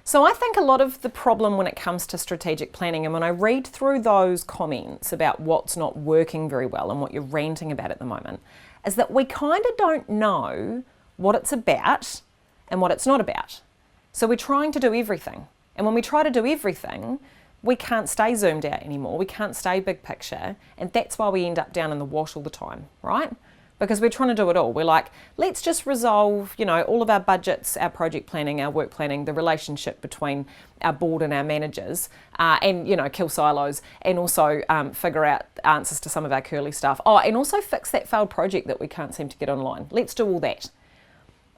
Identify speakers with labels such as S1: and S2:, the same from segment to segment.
S1: So I think a lot of the problem when it comes to strategic planning, and when I read through those comments about what's not working very well and what you're ranting about at the moment, is that we kind of don't know what it's about and what it's not about. So we're trying to do everything. And when we try to do everything, we can't stay zoomed out anymore. We can't stay big picture. And that's why we end up down in the wash all the time, right? Because we're trying to do it all. We're like, let's just resolve, all of our budgets, our project planning, our work planning, the relationship between our board and our managers, and, kill silos, and also figure out answers to some of our curly stuff. Oh, and also fix that failed project that we can't seem to get online. Let's do all that.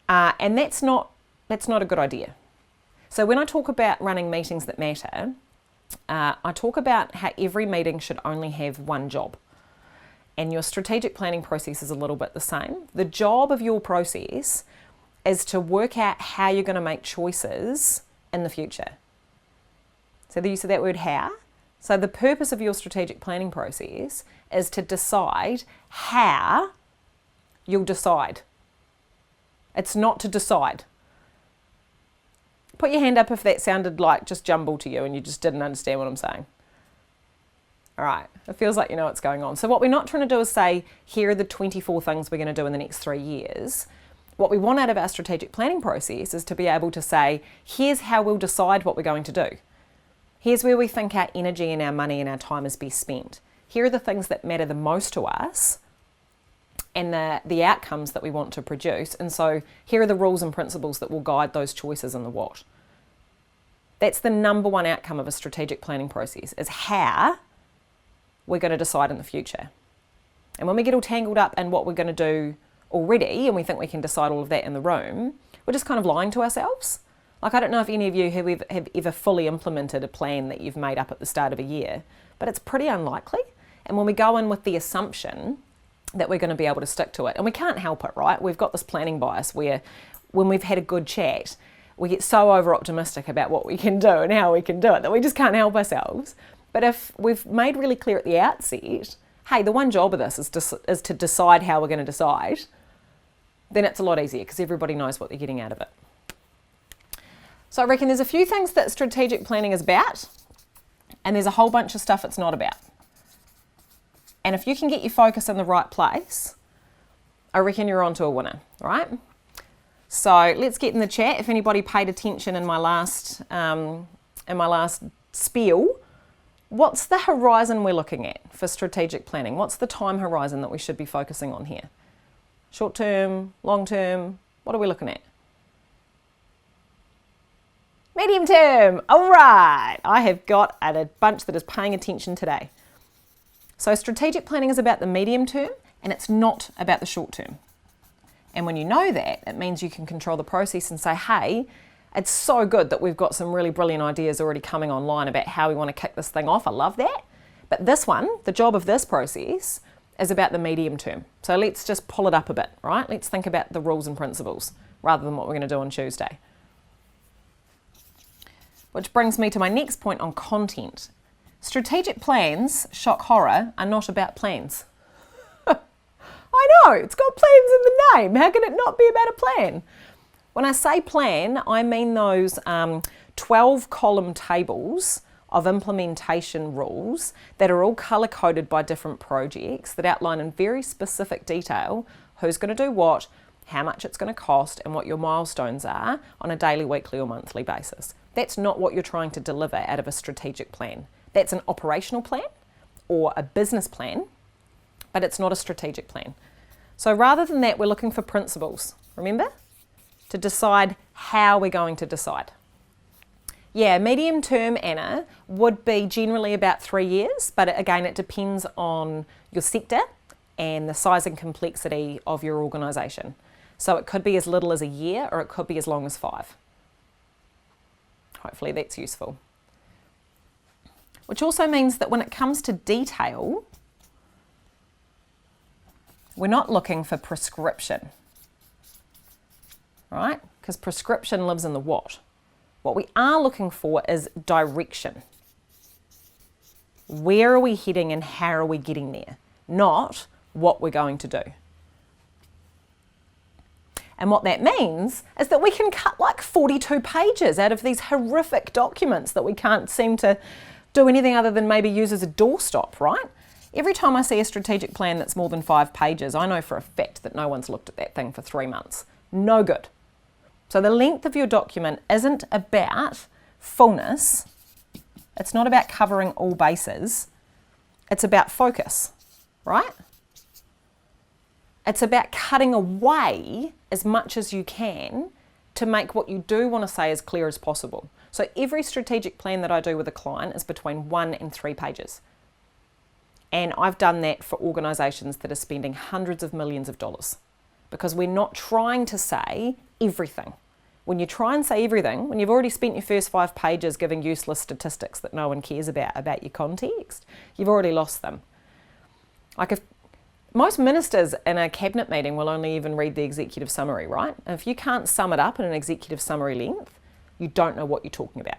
S1: And that's not a good idea. So when I talk about running meetings that matter, I talk about how every meeting should only have one job. And your strategic planning process is a little bit the same. The job of your process is to work out how you're going to make choices in the future. So the use of that word how. So the purpose of your strategic planning process is to decide how you'll decide. It's not to decide. Put your hand up if that sounded like just jumble to you and you just didn't understand what I'm saying. All right, it feels like you know what's going on. So what we're not trying to do is say, here are the 24 things we're going to do in the next 3 years. What we want out of our strategic planning process is to be able to say, here's how we'll decide what we're going to do. Here's where we think our energy and our money and our time is best spent. Here are the things that matter the most to us and the outcomes that we want to produce. And so here are the rules and principles that will guide those choices and the what. That's the number one outcome of a strategic planning process, is how we're going to decide in the future. And when we get all tangled up in what we're going to do already, and we think we can decide all of that in the room, we're just kind of lying to ourselves. Like, I don't know if any of you have ever fully implemented a plan that you've made up at the start of a year, but it's pretty unlikely. And when we go in with the assumption that we're going to be able to stick to it, and we can't help it, right? We've got this planning bias where when we've had a good chat, we get so over-optimistic about what we can do and how we can do it that we just can't help ourselves. But if we've made really clear at the outset, hey, the one job of this is to decide how we're going to decide, then it's a lot easier because everybody knows what they're getting out of it. So I reckon there's a few things that strategic planning is about, and there's a whole bunch of stuff it's not about. And if you can get your focus in the right place, I reckon you're onto a winner, right? So let's get in the chat. If anybody paid attention in my last spiel, what's the horizon we're looking at for strategic planning? What's the time horizon that we should be focusing on here? Short term, long term, what are we looking at? Medium term, all right. I have got a bunch that is paying attention today. So strategic planning is about the medium term and it's not about the short term. And when you know that, it means you can control the process and say, hey, it's so good that we've got some really brilliant ideas already coming online about how we want to kick this thing off. I love that. But this one, the job of this process, is about the medium term. So let's just pull it up a bit, right? Let's think about the rules and principles rather than what we're going to do on Tuesday. Which brings me to my next point on content. Strategic plans, shock horror, are not about plans. I know, it's got plans in the name. How can it not be about a plan? When I say plan, I mean those 12-column tables of implementation rules that are all colour-coded by different projects that outline in very specific detail who's going to do what, how much it's going to cost, and what your milestones are on a daily, weekly or monthly basis. That's not what you're trying to deliver out of a strategic plan. That's an operational plan or a business plan, but it's not a strategic plan. So rather than that, we're looking for principles, remember? To decide how we're going to decide. Yeah, medium term, Anna, would be generally about 3 years, but again, it depends on your sector and the size and complexity of your organisation. So it could be as little as a year or it could be as long as 5. Hopefully that's useful. Which also means that when it comes to detail, we're not looking for prescription, right? Because prescription lives in the what. What we are looking for is direction. Where are we heading and how are we getting there? Not what we're going to do. And what that means is that we can cut like 42 pages out of these horrific documents that we can't seem to do anything other than maybe use as a doorstop, right? Every time I see a strategic plan that's more than 5 pages, I know for a fact that no one's looked at that thing for 3 months. No good. So the length of your document isn't about fullness. It's not about covering all bases. It's about focus, right? It's about cutting away as much as you can to make what you do want to say as clear as possible. So every strategic plan that I do with a client is between 1 and 3 pages. And I've done that for organisations that are spending hundreds of millions of dollars, because we're not trying to say everything. When you try and say everything, when you've already spent your first 5 pages giving useless statistics that no one cares about your context, you've already lost them. Like, if most ministers in a cabinet meeting will only even read the executive summary, right? And if you can't sum it up in an executive summary length, you don't know what you're talking about.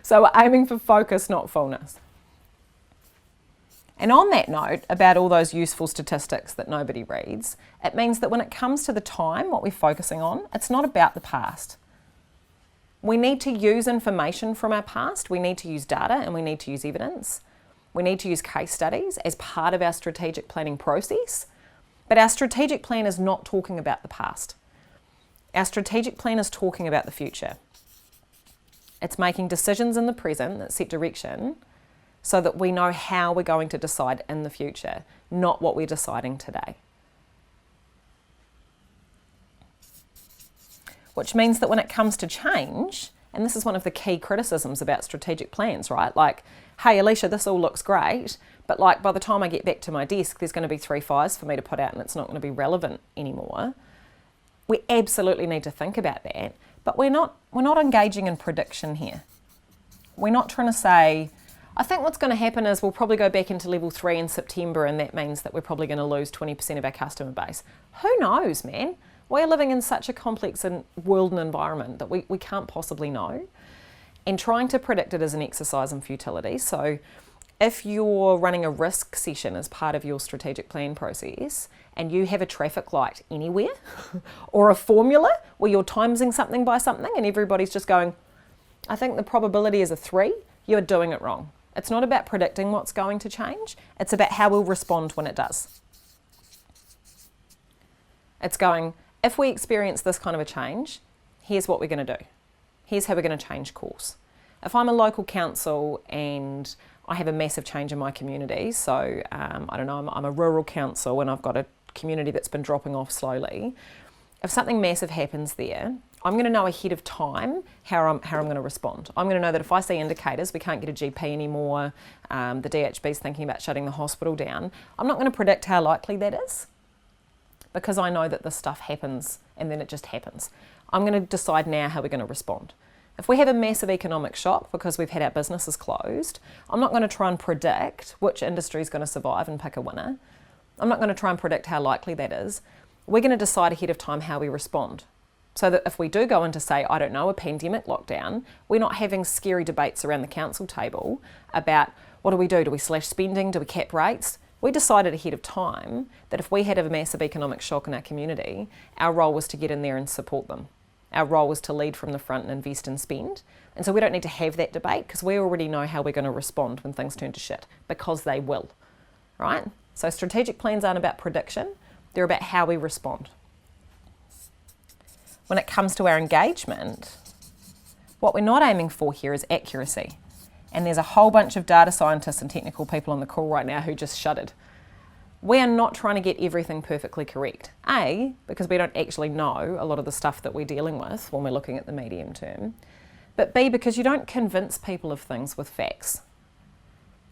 S1: So we're aiming for focus, not fullness. And on that note, about all those useful statistics that nobody reads, it means that when it comes to the time, what we're focusing on, it's not about the past. We need to use information from our past, we need to use data, and we need to use evidence. We need to use case studies as part of our strategic planning process, but our strategic plan is not talking about the past. Our strategic plan is talking about the future. It's making decisions in the present that set direction so that we know how we're going to decide in the future, not what we're deciding today. Which means that when it comes to change, and this is one of the key criticisms about strategic plans, right? Like, hey, Alicia, this all looks great, but like by the time I get back to my desk, there's going to be 3 fires for me to put out and it's not going to be relevant anymore. We absolutely need to think about that, but we're not engaging in prediction here. We're not trying to say, I think what's going to happen is we'll probably go back into level 3 in September, and that means that we're probably going to lose 20% of our customer base. Who knows, man? We're living in such a complex world and environment that we can't possibly know. And trying to predict it is an exercise in futility. So if you're running a risk session as part of your strategic plan process and you have a traffic light anywhere or a formula where you're timesing something by something and everybody's just going, I think the probability is a 3, you're doing it wrong. It's not about predicting what's going to change. It's about how we'll respond when it does. It's going, if we experience this kind of a change, here's what we're going to do. Here's how we're going to change course. If I'm a local council and I have a massive change in my community, so I don't know, I'm a rural council and I've got a community that's been dropping off slowly, if something massive happens there, I'm going to know ahead of time how I'm going to respond. I'm going to know that if I see indicators, we can't get a GP anymore, the DHB's thinking about shutting the hospital down, I'm not going to predict how likely that is, because I know that this stuff happens and then it just happens. I'm going to decide now how we're going to respond. If we have a massive economic shock because we've had our businesses closed, I'm not going to try and predict which industry is going to survive and pick a winner. I'm not going to try and predict how likely that is. We're going to decide ahead of time how we respond. So that if we do go into, say, I don't know, a pandemic lockdown, we're not having scary debates around the council table about what do we do? Do we slash spending? Do we cap rates? We decided ahead of time that if we had a massive economic shock in our community, our role was to get in there and support them. Our role was to lead from the front and invest and spend. And so we don't need to have that debate because we already know how we're going to respond when things turn to shit, because they will, right? So strategic plans aren't about prediction, they're about how we respond. When it comes to our engagement, what we're not aiming for here is accuracy. And there's a whole bunch of data scientists and technical people on the call right now who just shuddered. We are not trying to get everything perfectly correct. A, because we don't actually know a lot of the stuff that we're dealing with when we're looking at the medium term. But B, because you don't convince people of things with facts.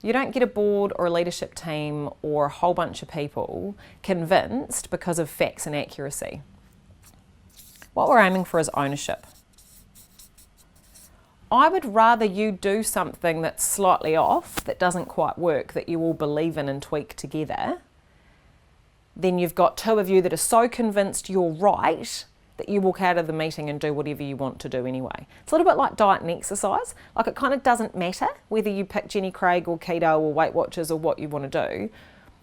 S1: You don't get a board or a leadership team or a whole bunch of people convinced because of facts and accuracy. What we're aiming for is ownership. I would rather you do something that's slightly off, that doesn't quite work, that you all believe in and tweak together, then you've got 2 of you that are so convinced you're right that you walk out of the meeting and do whatever you want to do anyway. It's a little bit like diet and exercise. Like, it kind of doesn't matter whether you pick Jenny Craig or keto or Weight Watchers or what you want to do.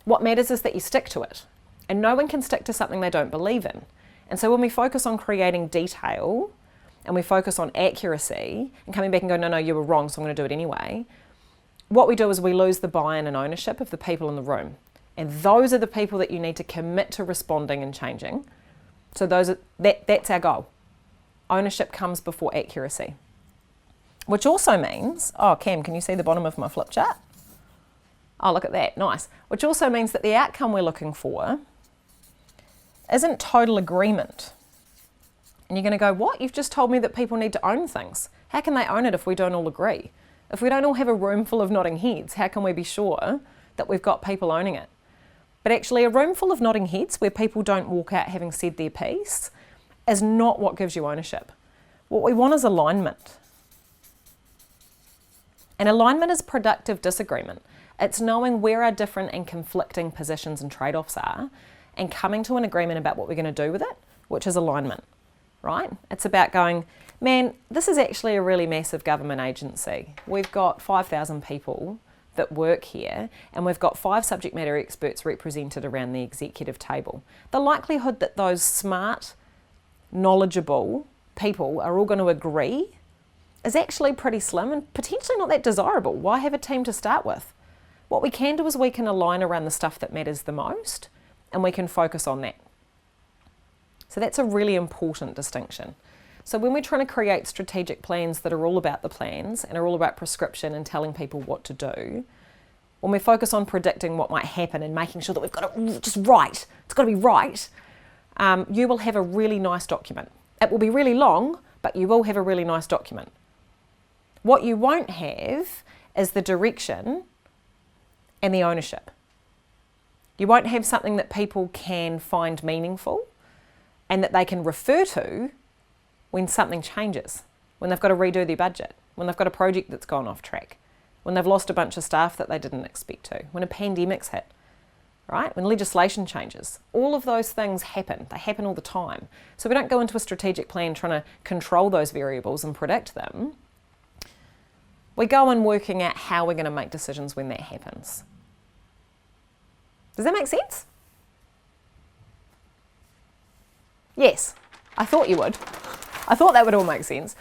S1: What matters is that you stick to it. And no one can stick to something they don't believe in. And so when we focus on creating detail and we focus on accuracy and coming back and go, no, no, you were wrong, so I'm going to do it anyway, what we do is we lose the buy-in and ownership of the people in the room. And those are the people that you need to commit to responding and changing. So that's our goal. Ownership comes before accuracy. Which also means, oh, Cam, can you see the bottom of my flip chart? Oh, look at that, nice. Which also means that the outcome we're looking for isn't total agreement. And you're going to go, what? You've just told me that people need to own things. How can they own it if we don't all agree? If we don't all have a room full of nodding heads, how can we be sure that we've got people owning it? But actually, a room full of nodding heads where people don't walk out having said their piece is not what gives you ownership. What we want is alignment. And alignment is productive disagreement. It's knowing where our different and conflicting positions and trade-offs are and coming to an agreement about what we're going to do with it, which is alignment, right? It's about going, man, this is actually a really massive government agency. We've got 5,000 people that work here, and we've got 5 subject matter experts represented around the executive table. The likelihood that those smart, knowledgeable people are all going to agree is actually pretty slim and potentially not that desirable. Why have a team to start with? What we can do is we can align around the stuff that matters the most, and we can focus on that. So that's a really important distinction. So when we're trying to create strategic plans that are all about the plans and are all about prescription and telling people what to do, when we focus on predicting what might happen and making sure that we've got it just right, it's got to be right, you will have a really nice document. It will be really long, but you will have a really nice document. What you won't have is the direction and the ownership. You won't have something that people can find meaningful and that they can refer to when something changes, when they've got to redo their budget, when they've got a project that's gone off track, when they've lost a bunch of staff that they didn't expect to, when a pandemic's hit, right? When legislation changes. All of those things happen. They happen all the time. So we don't go into a strategic plan trying to control those variables and predict them. We go in working out how we're going to make decisions when that happens. Does that make sense? Yes, I thought you would. I thought that would all make sense.